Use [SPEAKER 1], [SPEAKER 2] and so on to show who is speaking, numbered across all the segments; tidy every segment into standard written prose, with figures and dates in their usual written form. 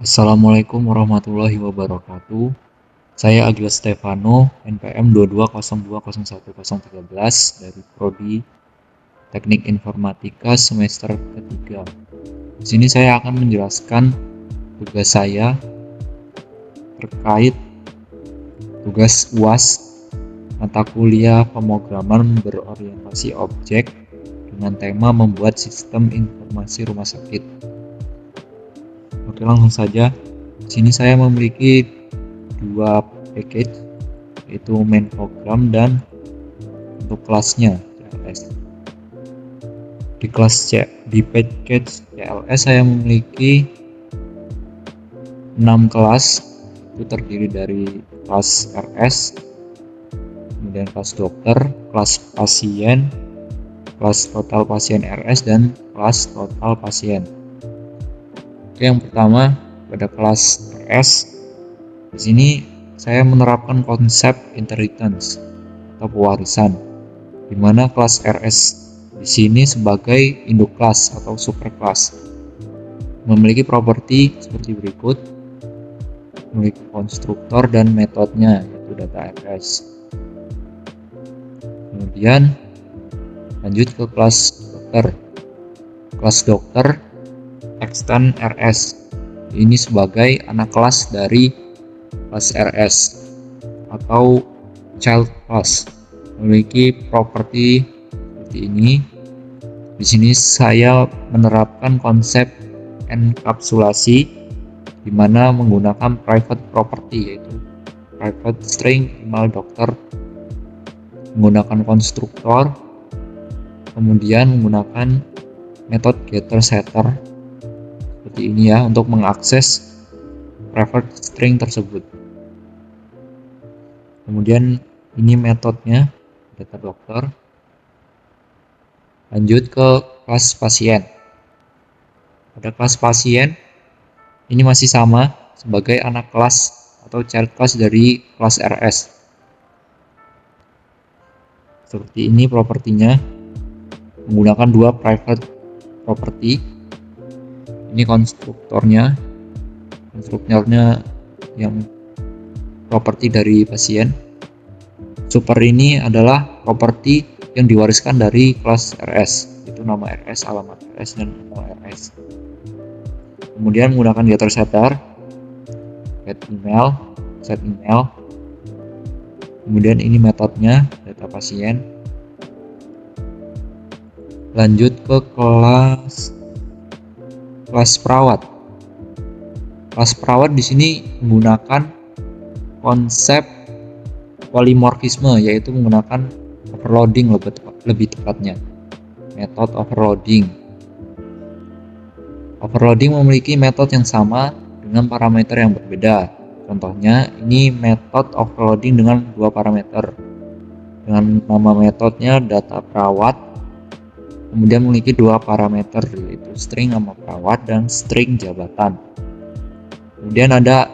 [SPEAKER 1] Assalamualaikum warahmatullahi wabarakatuh. Saya Agil Stefano, NPM 22020113 dari Prodi Teknik Informatika semester ketiga. Di sini saya akan menjelaskan tugas saya terkait tugas UAS mata kuliah pemrograman berorientasi objek dengan tema membuat sistem informasi rumah sakit. Oke, langsung saja. Di sini saya memiliki dua package, yaitu main program dan untuk kelasnya CLS. Di package CLS saya memiliki 6 kelas, itu terdiri dari kelas RS, kemudian kelas dokter, kelas pasien, kelas total pasien RS, dan kelas total pasien. Oke, yang pertama pada kelas RS. Di sini saya menerapkan konsep inheritance atau pewarisan, di mana kelas RS di sini sebagai induk kelas atau superkelas, memiliki properti seperti berikut: memiliki konstruktor dan metodenya, yaitu data RS. Kemudian lanjut ke kelas dokter. Kelas dokter extend RS ini sebagai anak kelas dari kelas RS atau child class, memiliki properti seperti ini. Di sini saya menerapkan konsep enkapsulasi, di mana menggunakan private property, yaitu private string email dokter, menggunakan konstruktor, kemudian menggunakan metode getter setter seperti ini ya, untuk mengakses private string tersebut. Kemudian ini metodenya data dokter. Lanjut ke kelas pasien. Pada kelas pasien ini masih sama sebagai anak kelas atau child class dari kelas RS. Seperti ini propertinya, menggunakan dua private property. Ini konstruktornya yang properti dari pasien. Super ini adalah properti yang diwariskan dari kelas RS, itu nama RS, alamat RS, dan nama RS. Kemudian menggunakan getter setter, get email, set email. Kemudian ini metodenya data pasien. Lanjut ke kelas perawat. Kelas perawat di sini menggunakan konsep polimorfisme, yaitu menggunakan overloading lebih tepatnya, metode overloading. Overloading memiliki metode yang sama dengan parameter yang berbeda. Contohnya, ini metode overloading dengan dua parameter, dengan nama metodenya data perawat, kemudian memiliki dua parameter, yaitu string nama perawat dan string jabatan. Kemudian ada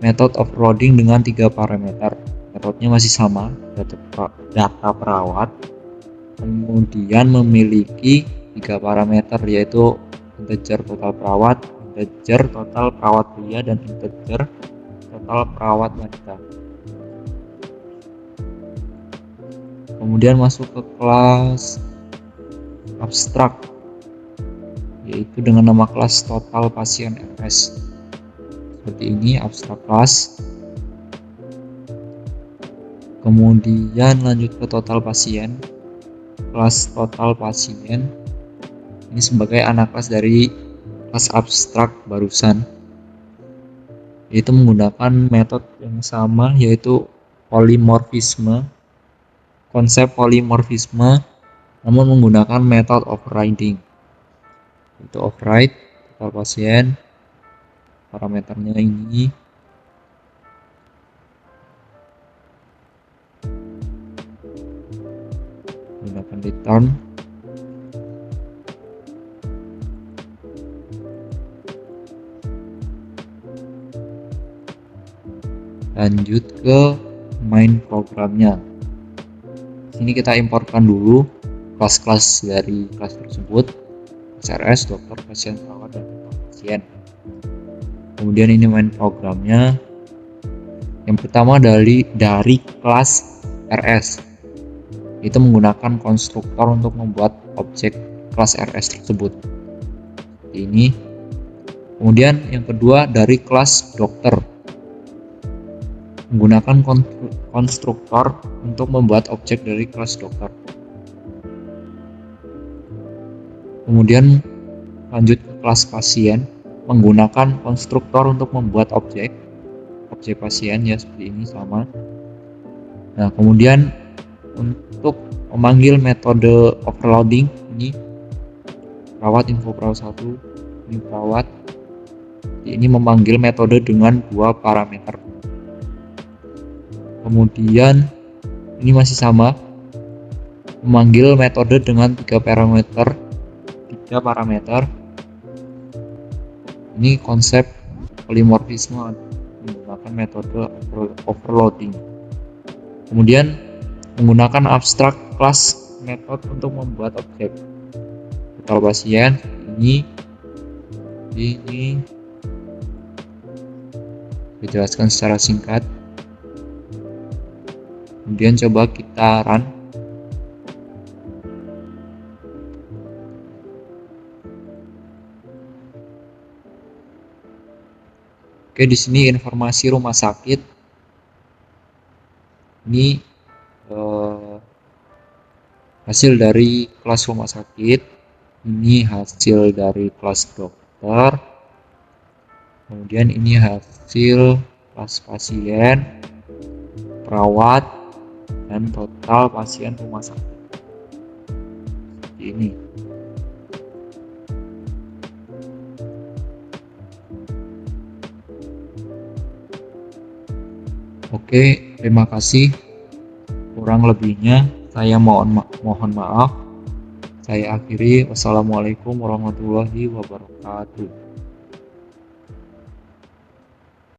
[SPEAKER 1] metode overloading dengan tiga parameter. Metodenya masih sama, data perawat, kemudian memiliki tiga parameter, yaitu integer total perawat, integer total perawat pria, dan integer total perawat wanita. Kemudian masuk ke kelas abstrak, yaitu dengan nama kelas total pasien RS. Seperti ini abstrak kelas. Kemudian lanjut ke total pasien. Kelas total pasien ini sebagai anak kelas dari kelas abstrak barusan, yaitu menggunakan metode yang sama, yaitu polimorfisme. Konsep polimorfisme namun menggunakan metode overriding, itu override total pasien, parameternya ini. Menggunakan return. Lanjut ke main programnya. Sini kita importkan dulu kelas-kelas dari kelas tersebut, RS, dokter, pasien, perawat, dan pasien. Kemudian ini main programnya. Yang pertama dari kelas RS. Itu menggunakan konstruktor untuk membuat objek kelas RS tersebut. Seperti ini. Kemudian yang kedua dari kelas dokter. Menggunakan konstruktor untuk membuat objek dari kelas dokter. Kemudian lanjut ke kelas pasien, menggunakan konstruktor untuk membuat objek pasien ya, seperti ini sama. Nah, kemudian untuk memanggil metode overloading, ini perawat info perawat 1, ini perawat. Ini memanggil metode dengan 2 parameter. Kemudian ini masih sama, memanggil metode dengan 3 parameter. Ini konsep polimorfisme menggunakan metode overloading. Kemudian menggunakan abstract class method untuk membuat objek. Total pasien ini dijelaskan secara singkat. Kemudian coba kita run. Oke, di sini informasi rumah sakit. Ini hasil dari kelas rumah sakit. Ini hasil dari kelas dokter. Kemudian ini hasil kelas pasien, perawat, dan total pasien rumah sakit. Seperti ini. Oke, terima kasih. Kurang lebihnya saya mohon maaf. Saya akhiri. Wassalamualaikum warahmatullahi wabarakatuh.